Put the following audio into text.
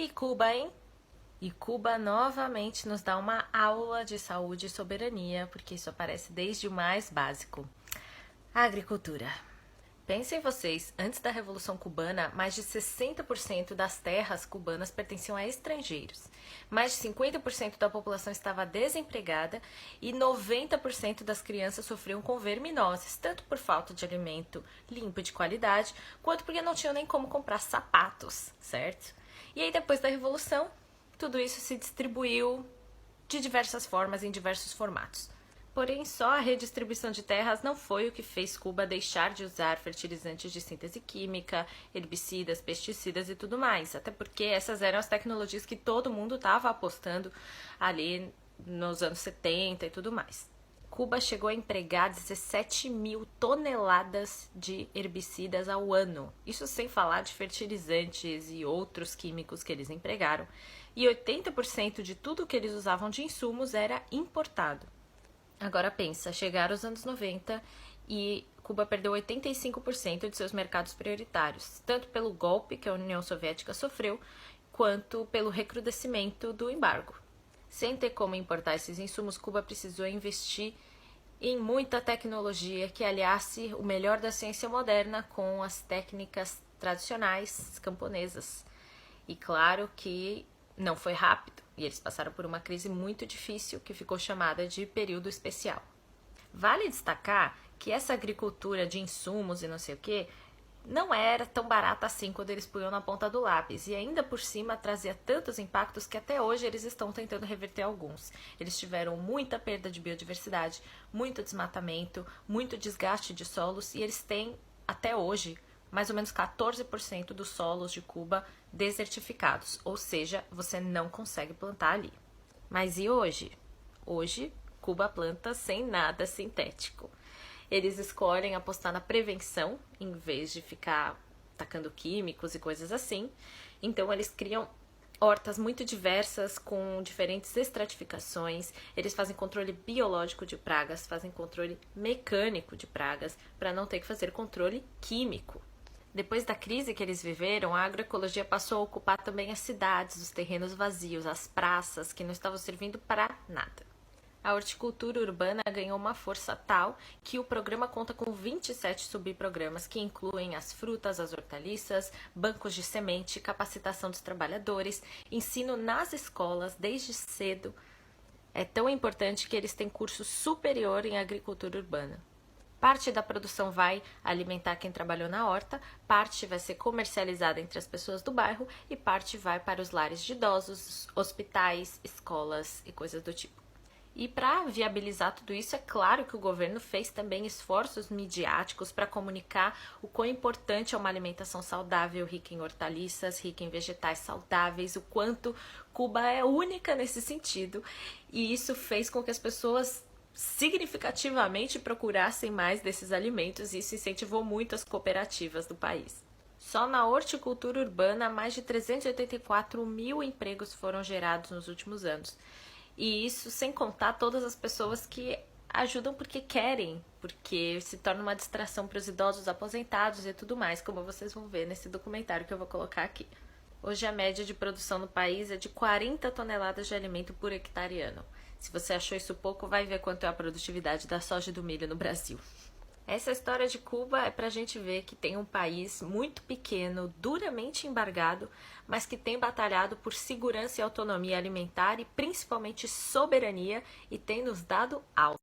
E Cuba, hein? E Cuba novamente nos dá uma aula de saúde e soberania, porque isso aparece desde o mais básico. A agricultura. Pensem vocês, antes da Revolução Cubana, mais de 60% das terras cubanas pertenciam a estrangeiros. Mais de 50% da população estava desempregada e 90% das crianças sofriam com verminoses, tanto por falta de alimento limpo e de qualidade, quanto porque não tinham nem como comprar sapatos, certo? E aí, depois da Revolução, tudo isso se distribuiu de diversas formas, em diversos formatos. Porém, só a redistribuição de terras não foi o que fez Cuba deixar de usar fertilizantes de síntese química, herbicidas, pesticidas e tudo mais. Até porque essas eram as tecnologias que todo mundo estava apostando ali nos anos 70 e tudo mais. Cuba chegou a empregar 17 mil toneladas de herbicidas ao ano. Isso sem falar de fertilizantes e outros químicos que eles empregaram. E 80% de tudo que eles usavam de insumos era importado. Agora pensa, chegaram os anos 90 e Cuba perdeu 85% de seus mercados prioritários, tanto pelo golpe que a União Soviética sofreu, quanto pelo recrudescimento do embargo. Sem ter como importar esses insumos, Cuba precisou investir em muita tecnologia que aliasse o melhor da ciência moderna com as técnicas tradicionais camponesas. E claro que não foi rápido, e eles passaram por uma crise muito difícil que ficou chamada de período especial. Vale destacar que essa agricultura de insumos e não sei o que não era tão barata assim quando eles punham na ponta do lápis, e ainda por cima trazia tantos impactos que até hoje eles estão tentando reverter alguns. Eles tiveram muita perda de biodiversidade, muito desmatamento, muito desgaste de solos, e eles têm, até hoje, mais ou menos 14% dos solos de Cuba desertificados, ou seja, você não consegue plantar ali. Mas e hoje? Hoje, Cuba planta sem nada sintético. Eles escolhem apostar na prevenção, em vez de ficar tacando químicos e coisas assim. Então, eles criam hortas muito diversas, com diferentes estratificações. Eles fazem controle biológico de pragas, fazem controle mecânico de pragas, para não ter que fazer controle químico. Depois da crise que eles viveram, a agroecologia passou a ocupar também as cidades, os terrenos vazios, as praças, que não estavam servindo para nada. A horticultura urbana ganhou uma força tal que o programa conta com 27 subprogramas que incluem as frutas, as hortaliças, bancos de semente, capacitação dos trabalhadores, ensino nas escolas desde cedo. É tão importante que eles têm curso superior em agricultura urbana. Parte da produção vai alimentar quem trabalhou na horta, parte vai ser comercializada entre as pessoas do bairro e parte vai para os lares de idosos, hospitais, escolas e coisas do tipo. E para viabilizar tudo isso, é claro que o governo fez também esforços midiáticos para comunicar o quão importante é uma alimentação saudável, rica em hortaliças, rica em vegetais saudáveis, o quanto Cuba é única nesse sentido. E isso fez com que as pessoas significativamente procurassem mais desses alimentos, e isso incentivou muito as cooperativas do país. Só na horticultura urbana, mais de 384 mil empregos foram gerados nos últimos anos. E isso sem contar todas as pessoas que ajudam porque querem, porque se torna uma distração para os idosos aposentados e tudo mais, como vocês vão ver nesse documentário que eu vou colocar aqui. Hoje a média de produção no país é de 40 toneladas de alimento por hectare ano. Se você achou isso pouco, vai ver quanto é a produtividade da soja e do milho no Brasil. Essa história de Cuba é pra gente ver que tem um país muito pequeno, duramente embargado, mas que tem batalhado por segurança e autonomia alimentar e principalmente soberania, e tem nos dado aula.